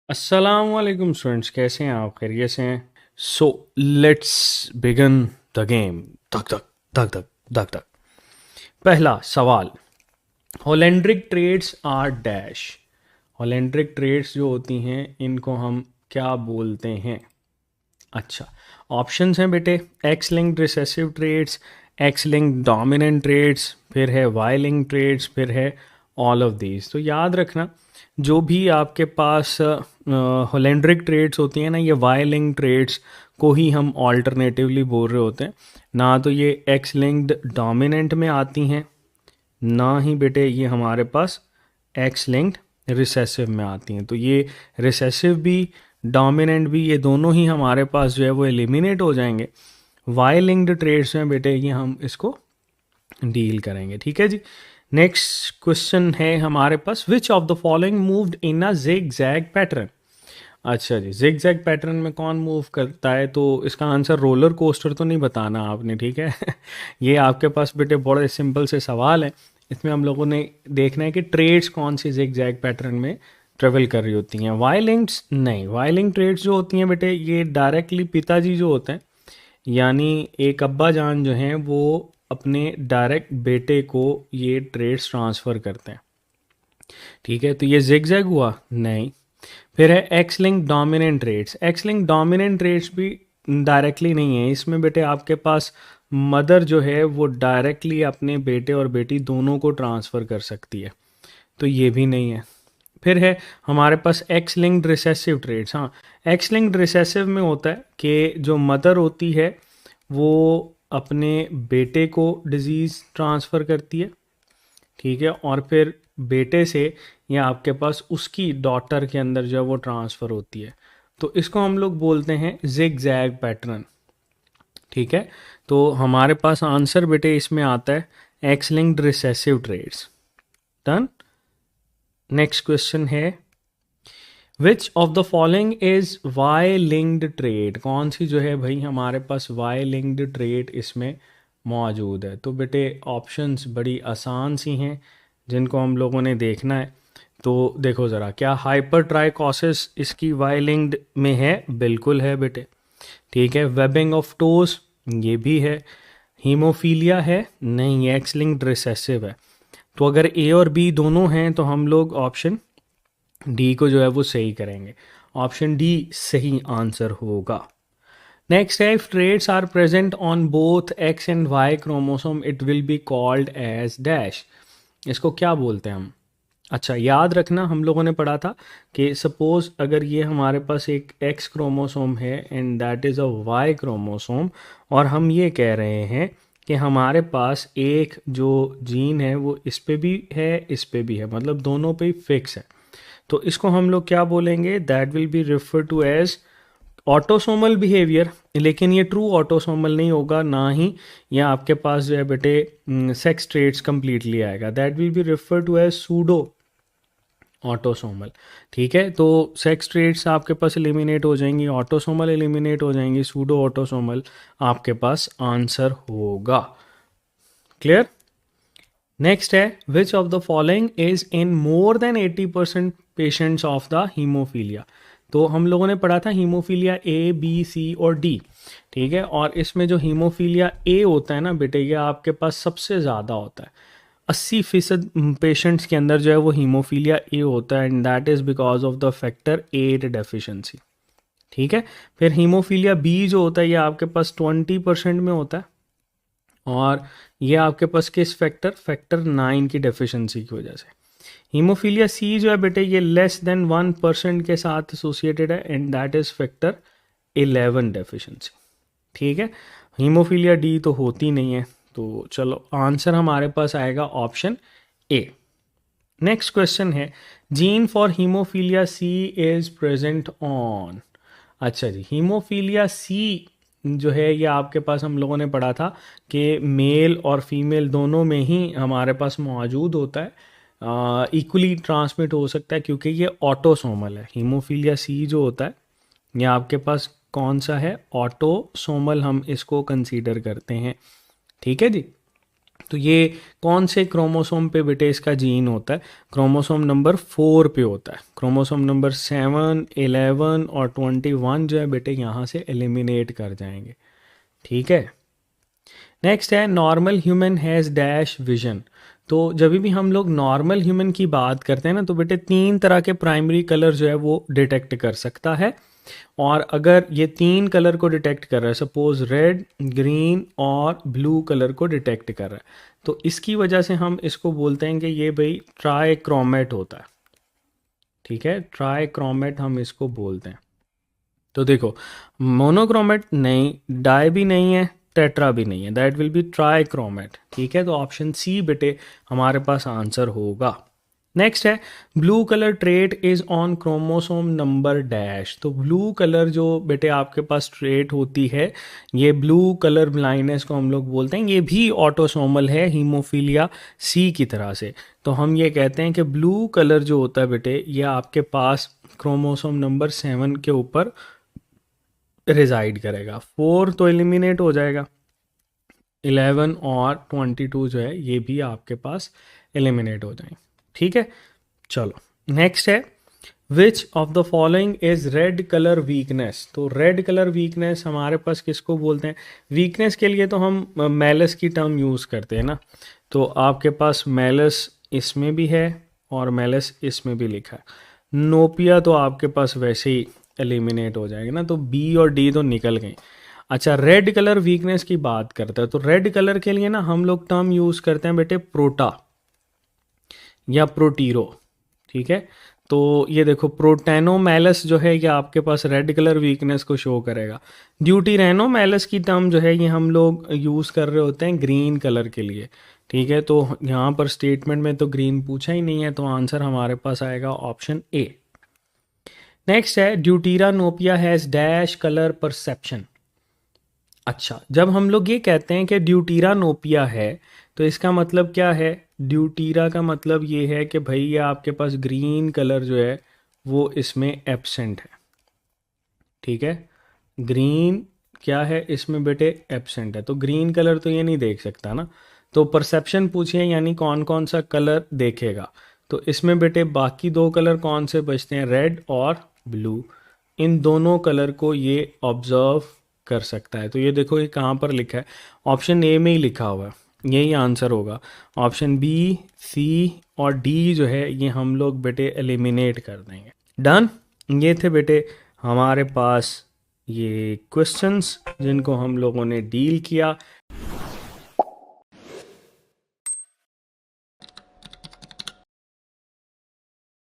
अस्सलामुअलैकुम स्टूडेंट्स, कैसे हैं आप? खैरियत से हैं? So let's begin the game. धक धक धक धक धक धक। पहला सवाल, holandric traits are dash. Holandric traits जो होती हैं इनको हम क्या बोलते हैं? अच्छा, ऑप्शंस हैं बेटे, X linked recessive traits, X linked dominant traits, फिर है वाई लिंक्ड ट्रेड्स, फिर है ऑल ऑफ दीज। तो याद रखना, जो भी आपके पास होलेंड्रिक ट्रेड्स होती हैं ना, ये वाई लिंक्ड ट्रेड्स को ही हम ऑल्टरनेटिवली बोल रहे होते हैं। ना तो ये एक्स लिंक्ड डोमिनेंट में आती हैं, ना ही बेटे ये हमारे पास एक्स लिंक्ड रिसेसिव में आती हैं। तो ये रिसेसिव भी डोमिनेंट भी, ये दोनों ही हमारे पास जो है वो एलिमिनेट हो जाएंगे। वाई लिंक्ड ट्रेड्स में बेटे ये हम इसको डील करेंगे। ठीक है जी। नेक्स्ट क्वेश्चन है हमारे पास, which of the following moved in a zig zag pattern. अच्छा जी, जिग जैग पैटर्न में कौन मूव करता है? तो इसका आंसर रोलर कोस्टर तो नहीं बताना आपने, ठीक है। ये आपके पास बेटे बड़े सिंपल से सवाल है। इसमें हम लोगों ने देखना है कि ट्रेड्स कौन सी जिग जैग पैटर्न में ट्रेवल कर रही होती हैं। वाई लिंक्स नहीं, वाई लिंक ट्रेड्स जो होती हैं बेटे ये डायरेक्टली पिताजी जो होते हैं, यानी एक अब्बा जान जो हैं वो अपने डायरेक्ट बेटे को ये ट्रेड्स ट्रांसफ़र करते हैं। ठीक है, तो ये जिगजैग हुआ नहीं। फिर है X link dominant traits. X link dominant traits भी डायरेक्टली नहीं है, इसमें बेटे आपके पास मदर जो है वो डायरेक्टली अपने बेटे और बेटी दोनों को ट्रांसफ़र कर सकती है, तो ये भी नहीं है। फिर है हमारे पास एक्स लिंक्ड रिसेसिव ट्रेड्स। हाँ, एक्स लिंक्ड रिसेसिव में होता है कि जो मदर होती है वो अपने बेटे को डिजीज़ ट्रांसफ़र करती है, ठीक है, और फिर बेटे से या आपके पास उसकी डॉटर के अंदर जो है वो ट्रांसफ़र होती है। तो इसको हम लोग बोलते हैं जिग जैग पैटर्न। ठीक है, तो हमारे पास आंसर बेटे इसमें आता है X linked recessive traits. Done. Next question है, which of the following is Y linked trait. कौन सी जो है भाई हमारे पास वाई लिंक्ड ट्रेड इसमें मौजूद है? तो बेटे ऑप्शंस बड़ी आसान सी हैं जिनको हम लोगों ने देखना है। तो देखो ज़रा, क्या हाइपर ट्राइकोसिस इसकी वाई लिंक्ड में है? बिल्कुल है बेटे। ठीक है, वेबिंग ऑफ टोस ये भी है। हीमोफीलिया है? नहीं, ये एक्स लिंक्ड रिसेसिव है। तो अगर ए और बी दोनों हैं तो हम लोग ऑप्शन डी को जो है वो सही करेंगे। ऑप्शन डी सही आंसर होगा। नेक्स्ट है, if traits are present on both X and Y chromosome it will be called as dash. इसको क्या बोलते हैं हम? अच्छा, याद रखना, हम लोगों ने पढ़ा था कि सपोज अगर ये हमारे पास एक एक्स क्रोमोसोम है and that is a Y chromosome, और हम ये कह रहे हैं कि हमारे पास एक जो जीन है वो इस पे भी है इस पे भी है, मतलब दोनों पे ही फिक्स है। तो इसको हम लोग क्या बोलेंगे? That will be refer to as autosomal behaviour. लेकिन ये ट्रू ऑटोसोमल नहीं होगा, ना ही ये आपके पास जो है बेटे सेक्स ट्रेट्स कंप्लीटली आएगा। That will be refer to as pseudo autosomal. ठीक है, तो सेक्स ट्रेट्स आपके पास एलिमिनेट हो जाएंगी, ऑटोसोमल एलिमिनेट हो जाएंगी, सूडो ऑटोसोमल आपके पास आंसर होगा। क्लियर। नेक्स्ट है, which of the following is in more than 80% patients of the haemophilia. तो हम लोगों ने पढ़ा था हीमोफीलिया ए बी सी और डी। ठीक है, और इसमें जो हीमोफीलिया ए होता है ना बेटे, ये आपके पास सबसे ज़्यादा होता है। 80% पेशेंट्स के अंदर जो है वो हीमोफीलिया ए होता है, and that is because of the factor 8 deficiency. ठीक है, फिर हीमोफीलिया बी जो होता है ये आपके पास 20% में होता है, और ये आपके पास किस फैक्टर, फैक्टर 9 की डेफिशिएंसी की वजह से। हीमोफीलिया सी जो है बेटे ये लेस देन 1% के साथ एसोसिएटेड है, and that is factor 11 deficiency. ठीक है, हीमोफीलिया डी तो होती नहीं है, तो चलो आंसर हमारे पास आएगा ऑप्शन ए। नेक्स्ट क्वेश्चन है, gene for haemophilia C is present on. अच्छा जी, हीमोफीलिया सी जो है ये आपके पास हम लोगों ने पढ़ा था कि मेल और फीमेल दोनों में ही हमारे पास मौजूद होता है, इक्वली ट्रांसमिट हो सकता है, क्योंकि ये ऑटोसोमल है। हीमोफीलिया सी जो होता है ये आपके पास कौन सा है? ऑटोसोमल हम इसको कंसीडर करते हैं। ठीक है जी। तो ये कौन से क्रोमोसोम पे बेटे इसका जीन होता है? क्रोमोसोम नंबर 4 पे होता है। क्रोमोसोम नंबर 7, 11 और 21 जो है बेटे यहाँ से एलिमिनेट कर जाएंगे। ठीक है। नेक्स्ट है normal human has dash vision. तो जब भी हम लोग नॉर्मल ह्यूमन की बात करते हैं ना, तो बेटे 3 तरह के प्राइमरी कलर जो है वो डिटेक्ट कर सकता है। और अगर ये 3 कलर को डिटेक्ट कर रहा है, सपोज रेड, ग्रीन और ब्लू कलर को डिटेक्ट कर रहा है, तो इसकी वजह से हम इसको बोलते हैं कि ये भाई ट्राइक्रोमेट होता है। ठीक है, ट्राइक्रोमेट हम इसको बोलते हैं। तो देखो, मोनोक्रोमेट नहीं, डाई भी नहीं है, टेट्रा भी नहीं है, दैट विल बी ट्राइक्रोमेट। ठीक है, तो ऑप्शन सी बेटे हमारे पास आंसर होगा। नेक्स्ट है blue colour trait is on chromosome number dash. तो ब्लू कलर जो बेटे आपके पास ट्रेट होती है, ये ब्लू कलर ब्लाइंडनेस को हम लोग बोलते हैं, ये भी ऑटोसोमल है हीमोफीलिया सी की तरह से। तो हम ये कहते हैं कि ब्लू कलर जो होता है बेटे, ये आपके पास क्रोमोसोम नंबर 7 के ऊपर रिजाइड करेगा। 4 तो एलिमिनेट हो जाएगा, 11 और 22 जो है ये भी आपके पास एलिमिनेट हो जाएंगे। ठीक है, चलो नेक्स्ट है which of the following is red colour weakness. तो रेड कलर वीकनेस हमारे पास किसको बोलते हैं? वीकनेस के लिए तो हम मेलस की टर्म यूज़ करते हैं ना। तो आपके पास मेलस इसमें भी है और मेलस इसमें भी लिखा है। नोपिया तो आपके पास वैसे ही एलिमिनेट हो जाएगा ना, तो बी और डी तो निकल गए। अच्छा, रेड कलर वीकनेस की बात करते हैं, तो रेड कलर के लिए ना हम लोग टर्म यूज़ करते हैं बेटे प्रोटा या प्रोटीरो। ठीक है, तो ये देखो प्रोटेनोमेलस जो है ये आपके पास रेड कलर वीकनेस को शो करेगा। ड्यूटीरेनोमेलस की टर्म जो है ये हम लोग यूज़ कर रहे होते हैं ग्रीन कलर के लिए। ठीक है, तो यहाँ पर स्टेटमेंट में तो ग्रीन पूछा ही नहीं है, तो आंसर हमारे पास आएगा ऑप्शन ए। नेक्स्ट है ड्यूटीरानोपिया हैज़ डैश कलर परसेप्शन। अच्छा, जब हम लोग ये कहते हैं कि ड्यूटीरानोपिया है, तो इसका मतलब क्या है? ड्यूटीरा का मतलब ये है कि भाई ये आपके पास ग्रीन कलर जो है वो इसमें एब्सेंट है। ठीक है, ग्रीन क्या है इसमें बेटे? एब्सेंट है, तो ग्रीन कलर तो ये नहीं देख सकता ना। तो परसेप्शन पूछिए यानी कौन कौन सा कलर देखेगा, तो इसमें बेटे बाकी 2 कलर कौन से बचते हैं? रेड और ब्लू। इन दोनों कलर को ये ऑब्जर्व कर सकता है। तो ये देखो ये कहाँ पर लिखा है, ऑप्शन ए में ही लिखा हुआ है, यही आंसर होगा। ऑप्शन बी, सी और डी जो है ये हम लोग बेटे एलिमिनेट कर देंगे। डन। ये थे बेटे हमारे पास ये क्वेश्चंस जिनको हम लोगों ने डील किया